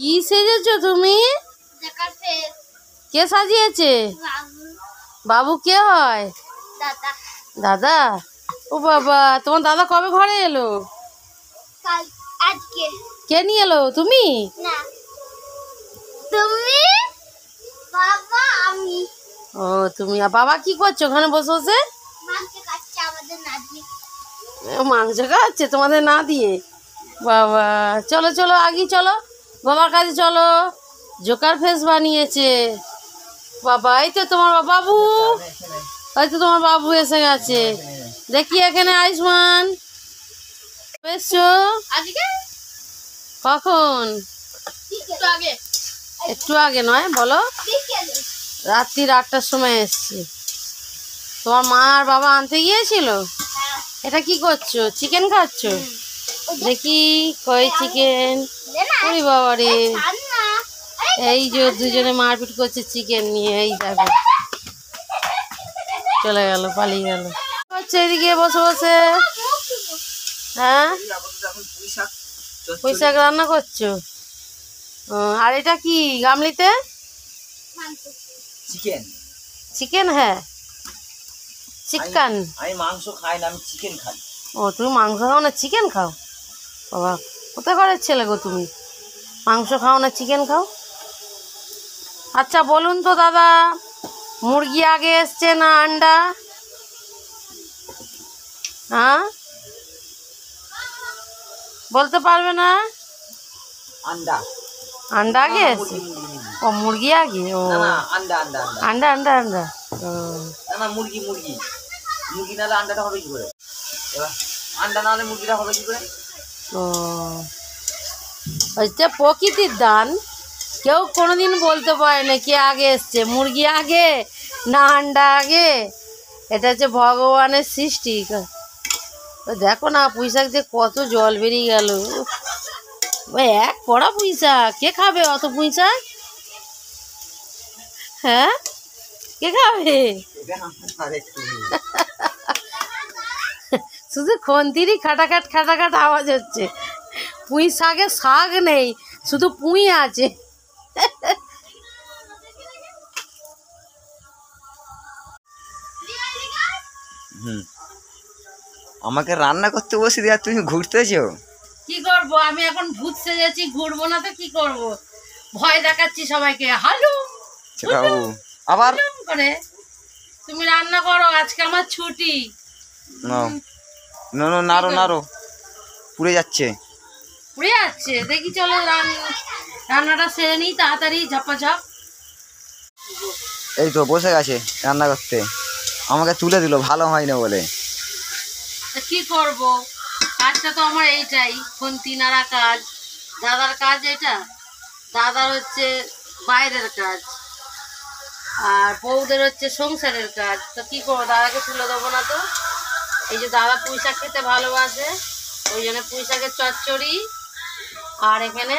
কি সেজেছো তুমি? কে সাজিয়েছে? বাবু কে হয়? দাদা। ও বাবা, তোমার দাদা কবে ঘরে এলো? আজকে। কে নিয়ে এলো? তুমি? না, তুমি। বাবা আমি। ও তুমি। আর বাবা কি করছো ওখানে বসে বসে? মাংস খাচ্ছে আমাদের না দিয়ে। মাংস খাচ্ছে তোমাদের না দিয়ে? বাবা, চলো চলো আগে চলো, বাবার কাছে চলো। জোকার ফেস বানিয়েছে বাবা। এই তো তোমার বাবু, এই তো তোমার বাবু এসে গেছে। দেখি এখানে আয়ুষ্মান এসছো আজকে কখন? একটু আগে। একটু আগে নয়, বলো রাত্রি 8টার সময় এসছি। তোমার মা আর বাবা আনতে গিয়েছিল। এটা কি করছো? চিকেন খাচ্ছ? দেখি কই চিকেন। ওরে বাবা রে, এই যে দুজনে মারপিট করছে চিকেন নিয়ে। এই দেখো চলে গেল, পালিয়ে গেল। হচ্ছে এদিকে বসে বসে। হ্যাঁ, পুঁই শাক রান্না করছো? আর এটা কি গামলিতে? চিকেন। চিকেন? হ্যাঁ, চিকেন। আমি মাংস খাই না, আমি চিকেন খাই। ও, তুমি মাংস খাও না চিকেন খাও? বাবা, কোথায় ঘরের ছেলে গো তুমি, মাংস খাও না চিকেন খাও? আচ্ছা বলুন তো দাদা, মুরগি আগে এসছে না আন্ডা? হ্যাঁ, বলতে পারবে না? আন্ডা। আন্ডা আগে এসছে? ও মুরগি আগে। ও না, আন্ডা আন্ডা আন্ডা আন্ডা আন্ডা আন্ডা। না, মুরগি মুরগি মুরগি নাহলে আন্ডাটা হবে কি করে? এবার আন্ডা নাহলে মুরগিটা হবে কি করে? ও, হচ্ছে প্রকৃতির দান। কেউ কোনোদিন বলতে পারে না কে আগে এসছে, মুরগি আগে না আন্ডা আগে। এটা হচ্ছে ভগবানের সৃষ্টি। দেখো না পুঁই শাক যে কত জল বেরিয়ে গেল। এক কড়া পুঁই শাক, কে খাবে অত পুঁই শাক? হ্যাঁ, কে খাবে? শুধু খন্তিরই খাটাখাট খাটাখাট আওয়াজ হচ্ছে। পুঁই শাকে শাক নেই, শুধু পুঁই আছে। আমাকে রান্না করতে বসে দিয়ে তুমি ঘুরতেছো? কি করবো, আমি এখন ভূত সেজেছি, ঘুরবো না তো কি করব? ভয় দেখাচ্ছি সবাইকে। হালু আবার করে তুমি রান্না করো, আজকে আমার ছুটি। নাড়ো নাড়ো, পুড়ে যাচ্ছে। পুড়ে যাচ্ছে? দেখি চলো রান্নাটা সেরে নিই তাড়াতাড়ি, ঝাপাঝাপ। এই তো বসে গেছে রান্না করতে, আমাকে তুলে দিল ভালো হয় না বলে। কি করব, কাজটা তো আমার এইটাই, খুন্তি নাড়া কাজ। দাদার কাজ এটা, দাদার হচ্ছে বাইরের কাজ, আর বউদের হচ্ছে সংসারের কাজ। তো কি করবো, দাদাকে তুলে দেবো না তো। এই যে দাদা পুঁই শাক খেতে ভালোবাসে, ওই জন্য পুঁই শাকের চচ্চড়ি, আর এখানে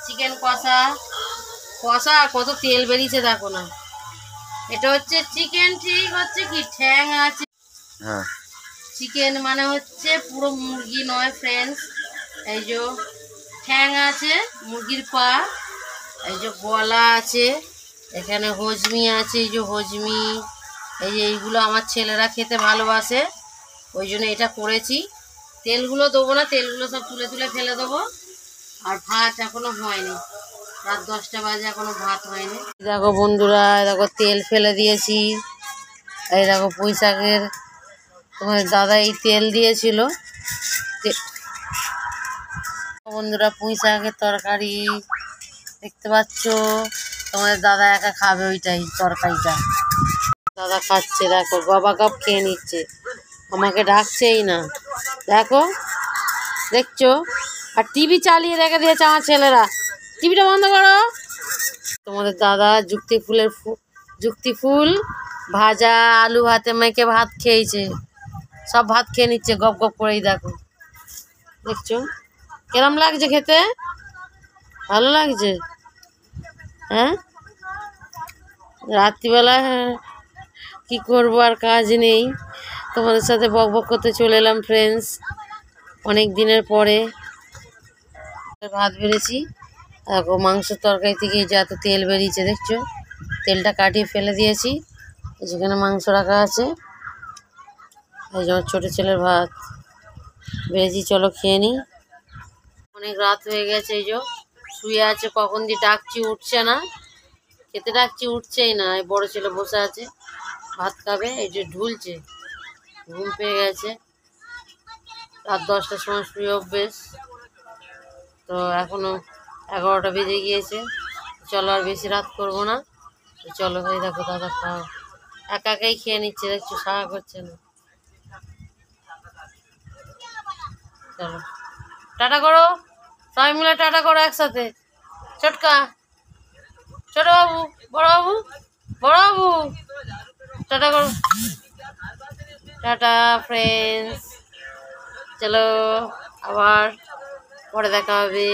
চিকেন কষা। কষা আর কত তেল বেরিয়েছে দেখো না। এটা হচ্ছে চিকেন, ঠিক হচ্ছে কি ঠ্যাং আছে। হ্যাঁ, চিকেন মানে হচ্ছে পুরো মুরগি নয় ফ্রেন্ডস। এই যে ঠ্যাং আছে, মুরগির পা, এই যে গলা আছে, এখানে হজমি আছে, এই যে হজমি। এই যে এইগুলো আমার ছেলেরা খেতে ভালোবাসে, ওই জন্য এটা করেছি। তেলগুলো দেবো না, তেলগুলো সব তুলে তুলে ফেলে দেবো। আর ভাত এখনো হয়নি, রাত 10টা বাজে, এখনো ভাত হয়নি। দেখো বন্ধুরা, দেখো তেল ফেলে দিয়েছি। এই দেখো পুঁই শাকের, তোমার দাদা এই তেল দিয়েছিল। বন্ধুরা পুঁই শাকের তরকারি দেখতে পাচ্ছ, তোমাদের দাদা একা খাবে ওইটাই, তরকারিটা। দাদা খাচ্ছে, দেখো গবা গপ খেয়ে নিচ্ছে, আমাকে ডাকছেই না। দেখো, দেখছো? আর টিভি চালিয়ে রেখে দিয়েছে আমার ছেলেরা। টিভিটা বন্ধ করো। তোমাদের দাদা যুক্তি ফুল ভাজা আলু ভাতে মেখে ভাত খেয়েছে, সব ভাত খেয়ে নিচ্ছে গপ গপ করেই। দেখো, দেখছো কেরম লাগছে খেতে? ভালো লাগছে? হ্যাঁ, রাত্রিবেলা কি করবো, আর কাজ নেই, তোমাদের সাথে বক বক করতে চলে এলাম ফ্রেন্ডস। অনেক দিনের পরে ভাত বেড়েছি, দেখো মাংসের তরকারি থেকে এই যে এত তেল বেরিয়েছে দেখছো, তেলটা কাটিয়ে ফেলে দিয়েছি। যেখানে মাংস রাখা আছে, এই যে আমার ছোটো ছেলের ভাত বেরিয়েছি, চলো খেয়ে নিই। অনেক রাত হয়ে গেছে, এই যে শুয়ে আছে, কখন দিয়ে ডাকছি উঠছে না, খেতে ডাকছি উঠছেই না। এই বড় ছেলে বসে আছে ভাত খাবে, এই যে ঢুলছে, ঘুম পেয়ে গেছে। রাত 10টার সময় শুয়ে অভ্যেস, তো এখনো 11টা বেজে গিয়েছে। চলো আর বেশি রাত করবো না, তো চলো। এই দেখো দাদা খাও, একা একাই খেয়ে নিচ্ছে দেখছো, সাহা করছে না। চলো টাটা করো, সবাই মিলে টাটা করো একসাথে। ছোটকা, ছোট বাবু, বড় বাবু, বড় বাবু, টাটা করো। টাটা ফ্রেন্ডস, চলো আবার পরে দেখা হবে।